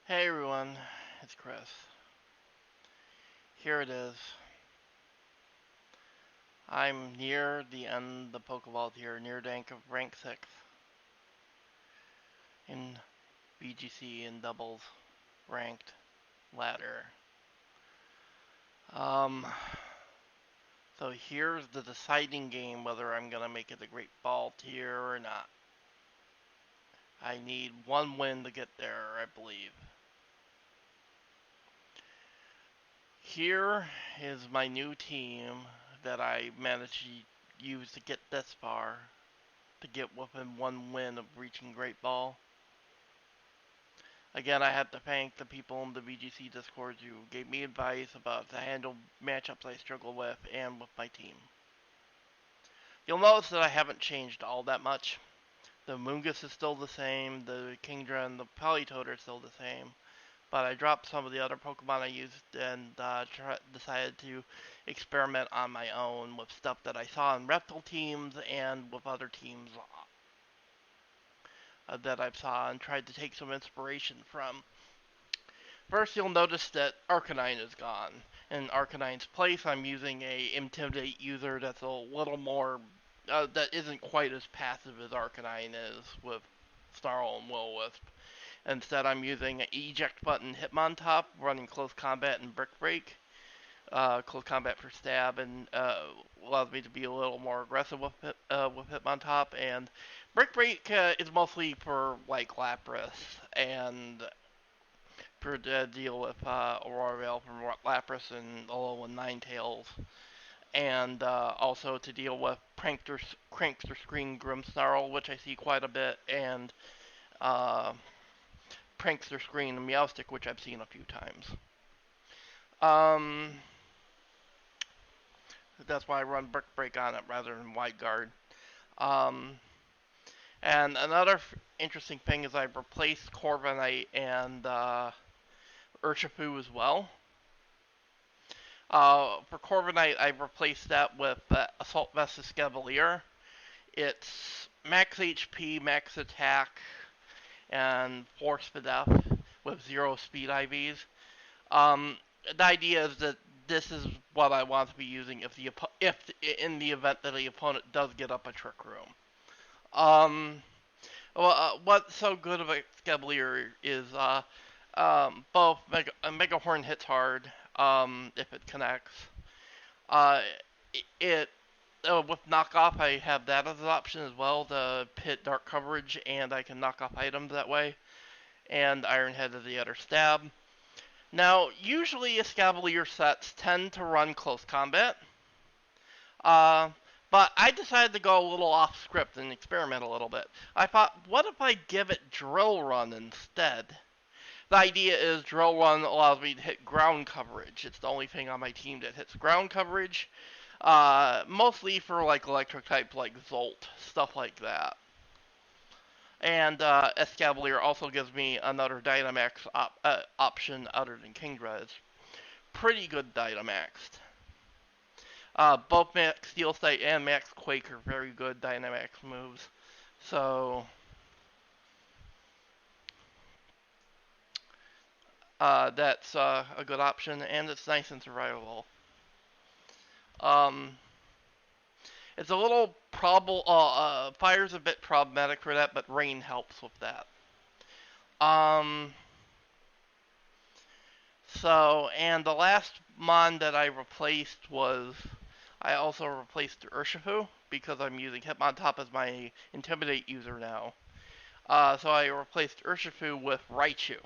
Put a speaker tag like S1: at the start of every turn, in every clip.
S1: Hey everyone, it's Chris. Here it is. I'm near the end of the Pokeball tier, near rank 6 in VGC in doubles ranked ladder. Um, so here's the deciding game whether I'm gonna make it a Great Ball tier or not. I need one win to get there, I believe. Here is my new team that I managed to use to get this far, to get within one win of reaching Great Ball. Again, I have to thank the people in the VGC Discord who gave me advice about how to handle matchups I struggle with and with my team. You'll notice that I haven't changed all that much. The Moongus is still the same, the Kingdra and the Politoed are still the same, but I dropped some of the other Pokemon I used and decided to experiment on my own with stuff that I saw in Reptile teams and with other teams that I saw and tried to take some inspiration from. First, you'll notice that Arcanine is gone. In Arcanine's place, I'm using a Intimidate user that's a little more, that isn't quite as passive as Arcanine is with Snarl and Will-O-Wisp. Instead, I'm using an Eject button Hitmontop, running Close Combat and Brick Break. Close Combat for stab and allows me to be a little more aggressive with Hitmontop. And Brick Break is mostly for like Lapras and for deal with Aurora Veil from Lapras and Alolan Ninetales, and also to deal with Prankster Screen Grimmsnarl, which I see quite a bit, and uh, Prankster Screen Meowstic, which I've seen a few times. Um, that's why I run Brick Break on it rather than Wide Guard. Um, and another interesting thing is I've replaced Corviknight and Urshifu as well. For Corviknight, I've replaced that with Assault Vest Escavalier. It's max HP, max attack, and force to death with 0 speed IVs. The idea is that this is what I want to be using if in the event that the opponent does get up a Trick Room. What's so good about Escavalier is both Mega Horn hits hard if it connects. Uh, it with knockoff, I have that as an option as well to pit dark coverage, and I can knock off items that way. And Iron Head is the other stab. Now, usually Escavalier sets tend to run close combat, uh, but I decided to go a little off script and experiment a little bit. I thought, what if I give it Drill Run instead? The idea is Drill Run allows me to hit ground coverage. It's the only thing on my team that hits ground coverage. Mostly for like electric types like Zolt, stuff like that. And Escavalier also gives me another Dynamax option other than Kingdra. It's pretty good Dynamaxed. Both Max Steel Sight and Max Quake are very good Dynamax moves. So that's a good option, and it's nice and survivable. Um, it's a little fire's a bit problematic for that, but rain helps with that. Um, and the last mon that I replaced was, I also replaced Urshifu because I'm using Hitmontop as my Intimidate user now. So I replaced Urshifu with Raichu.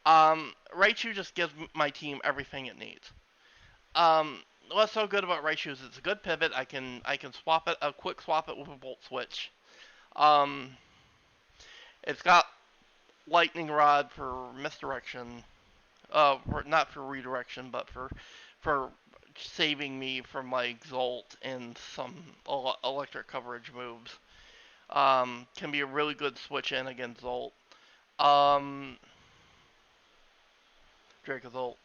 S1: Raichu just gives my team everything it needs. What's so good about Raichu is it's a good pivot. I can swap it, a quick swap it with a Volt Switch. Um, it's got Lightning Rod for misdirection. Not for redirection, but for saving me from like Zolt and some electric coverage moves. Can be a really good switch in against Zolt. Um, Dracozolt.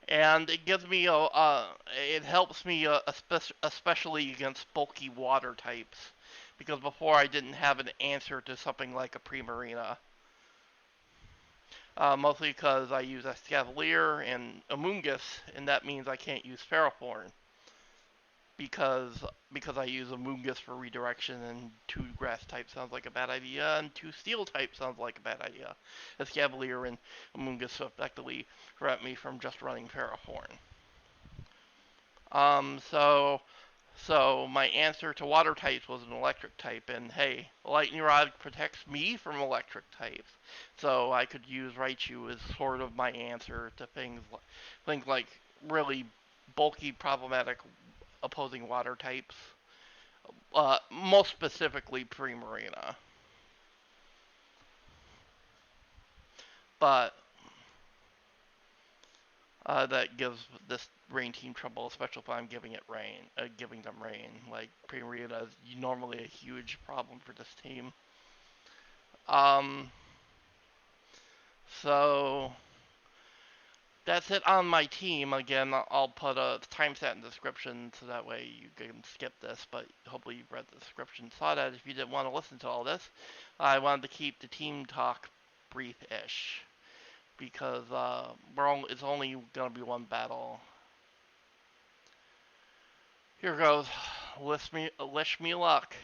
S1: And it gives me it helps me especially against bulky water types, because before I didn't have an answer to something like a Primarina. mostly because I use Escavalier and Amoonguss, and that means I can't use Ferrothorn because I use Amoonguss for redirection, and 2 grass type sounds like a bad idea, and 2 steel type sounds like a bad idea. Escavalier and Amoonguss effectively prevent me from just running Ferrothorn. Um, so so my answer to water types was an electric type, and hey, lightning rod protects me from electric types, so I could use Raichu as sort of my answer to things like really bulky, problematic opposing water types. Most specifically Primarina, but that gives this rain team trouble, especially if I'm giving them rain. Like Primarina is normally a huge problem for this team. Um, so that's it on my team. Again, I'll put a timestamp in the description so that way you can skip this, but hopefully you've read the description, saw that if you didn't want to listen to all this. I wanted to keep the team talk brief-ish because it's only going to be one battle. Here goes. Wish me luck.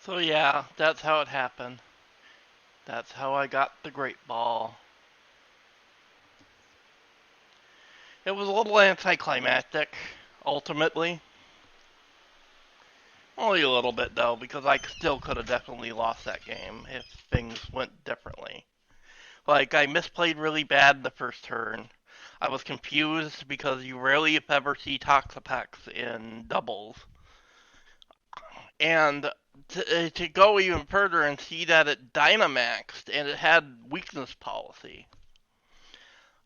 S1: So yeah, that's how it happened. That's how I got the Great Ball. It was a little anticlimactic, ultimately. Only a little bit though, because I still could have definitely lost that game if things went differently. Like, I misplayed really bad the first turn. I was confused because you rarely, if ever, see Toxapex in doubles. And to go even further and see that it Dynamaxed and it had weakness policy.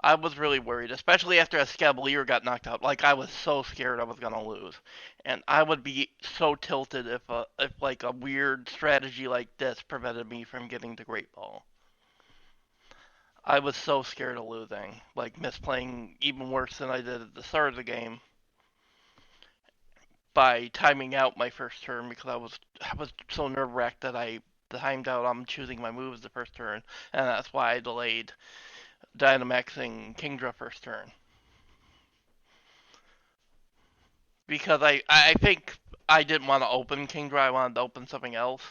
S1: I was really worried, especially after Escavalier got knocked out. Like, I was so scared I was gonna lose, and I would be so tilted if like a weird strategy like this prevented me from getting the Great Ball. I was so scared of losing, like misplaying even worse than I did at the start of the game by timing out my first turn because I was so nerve wracked that I timed out on choosing my moves the first turn, and that's why I delayed Dynamaxing Kingdra first turn. Because I think I didn't want to open Kingdra, I wanted to open something else.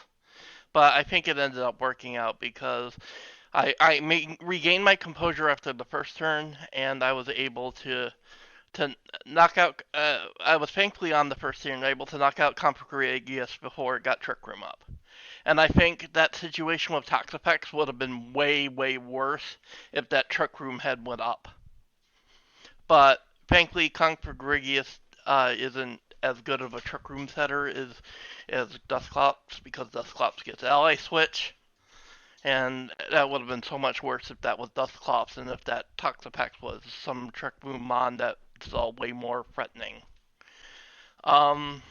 S1: But I think it ended up working out because I regained my composure after the first turn, and I was able to knock out. I was thankfully on the first turn able to knock out Configuragius before it got Trick Room up. And I think that situation with Toxapex would have been way, way worse if that Trick Room had went up. But thankfully, Configuragius isn't as good of a Trick Room setter as Dusclops because Dusclops gets Ally Switch. And that would have been so much worse if that was Dusclops and if that Toxapex was some Trick Room Mon that's all way more threatening. Um,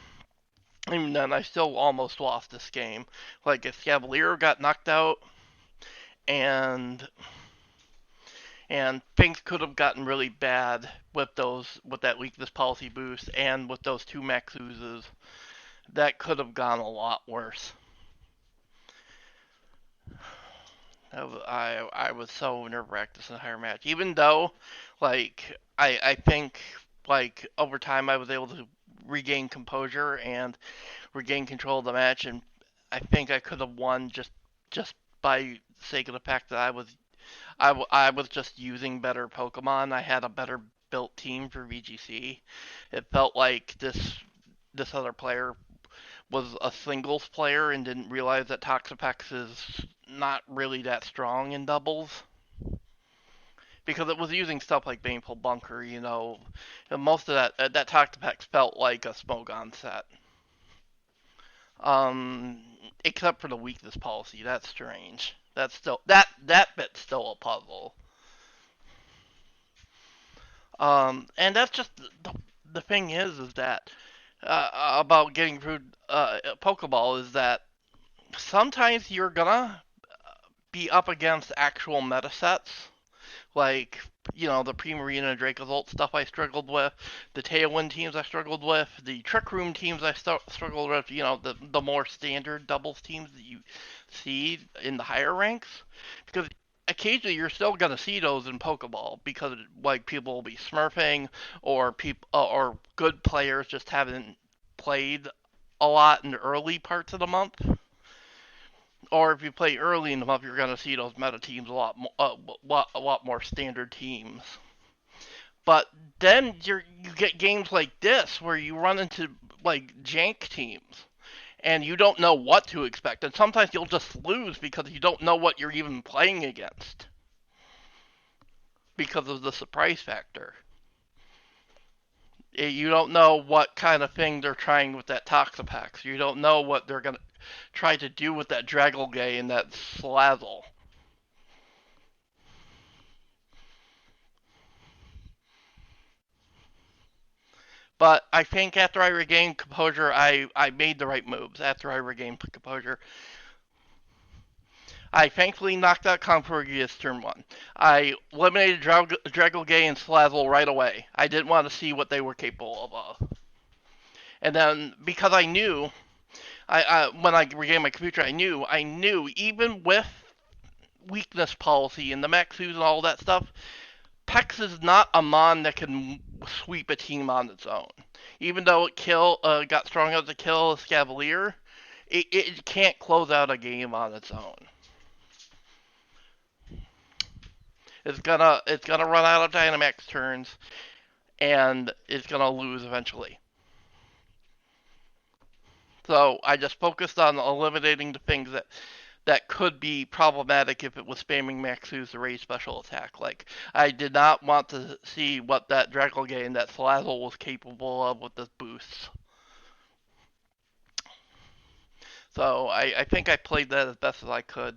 S1: Even then, I still almost lost this game. Like, if Cavalier got knocked out, and things could have gotten really bad with that weakness policy boost and with those two max oozes. That could have gone a lot worse. I was so nerve wracked this entire match. Even though, like, I think like over time I was able to regain composure and regain control of the match, and I think I could have won just by sake of the fact that I was just using better Pokemon. I had a better built team for VGC. It felt like this other player was a singles player and didn't realize that Toxapex is not really that strong in doubles. Because it was using stuff like Baneful Bunker, and most of that Toxapex felt like a Smogon set. Um, Except for the weakness policy, that's strange. That's still that bit's still a puzzle. And that's just the thing is that about getting through Pokeball is that sometimes you're gonna be up against actual meta sets, like the Primarina Dracozolt stuff I struggled with, the Tailwind teams I struggled with, the Trick Room teams I struggled with, the more standard doubles teams that you see in the higher ranks, because occasionally you're still gonna see those in Pokeball because like people will be smurfing or people or good players just haven't played a lot in the early parts of the month. Or if you play early in the month, you're going to see those meta teams a lot more standard teams. But then you get games like this where you run into like jank teams and you don't know what to expect, and sometimes you'll just lose because you don't know what you're even playing against because of the surprise factor. You don't know what kind of thing they're trying with that Toxapex. You don't know what they're gonna try to do with that Dragalge and that Slazzle. But I think after I regained composure, I made the right moves. After I regained composure, I thankfully knocked out Conforgius turn one. I eliminated Dragalge and Slazzle right away. I didn't want to see what they were capable of. And then because I knew, when I regained my computer, I knew even with weakness policy and the Maxus and all that stuff, Pex is not a mon that can sweep a team on its own. Even though it got strong enough to kill a Scavalier, it can't close out a game on its own. It's gonna run out of Dynamax turns, and it's gonna lose eventually. So I just focused on eliminating the things that could be problematic if it was spamming Maxus to raise special attack. Like, I did not want to see what that Draco game that Salazzle was capable of with the boosts. So I think I played that as best as I could.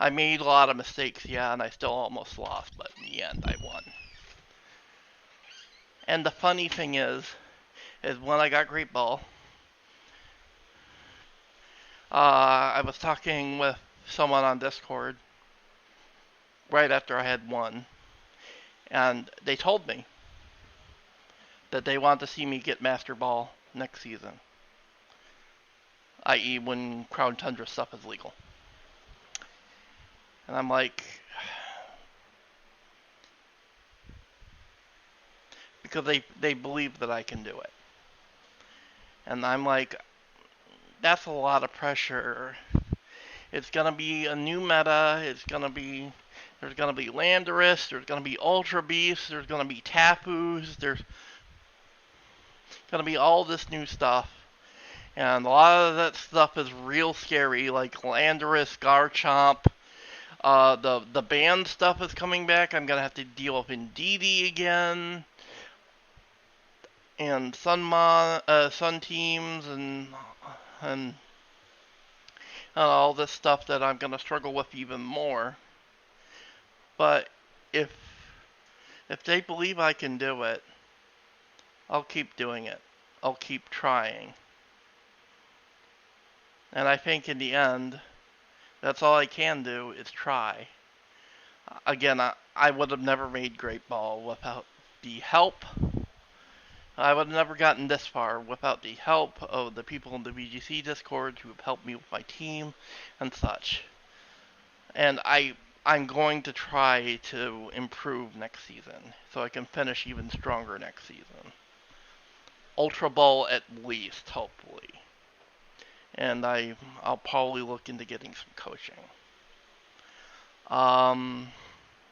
S1: I made a lot of mistakes, yeah, and I still almost lost, but in the end I won. And the funny thing is when I got Great Ball, I was talking with someone on Discord right after I had won, and they told me that they want to see me get Master Ball next season, i.e. when Crown Tundra stuff is legal. And I'm like, because they believe that I can do it. And I'm like, that's a lot of pressure. It's gonna be a new meta. There's gonna be Landorus. There's gonna be Ultra Beasts. There's gonna be Tapus. There's gonna be all this new stuff, and a lot of that stuff is real scary. Like Landorus, Garchomp. The band stuff is coming back. I'm gonna have to deal with Indeedee again, and Sun teams, and all this stuff that I'm gonna struggle with even more. But if they believe I can do it, I'll keep doing it. I'll keep trying. And I think in the end, that's all I can do is try. Again, I would have never made Great Ball without the help. I would have never gotten this far without the help of the people in the VGC Discord who have helped me with my team and such. And I'm going to try to improve next season so I can finish even stronger next season. Ultra Ball at least, hopefully. And I'll probably look into getting some coaching. On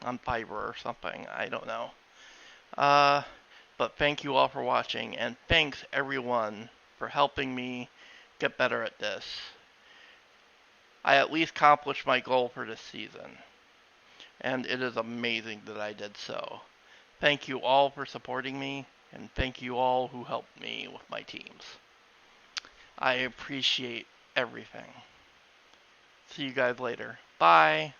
S1: Fiverr or something, I don't know. But thank you all for watching, and thanks everyone for helping me get better at this. I at least accomplished my goal for this season, and it is amazing that I did so. Thank you all for supporting me, and thank you all who helped me with my teams. I appreciate everything. See you guys later. Bye.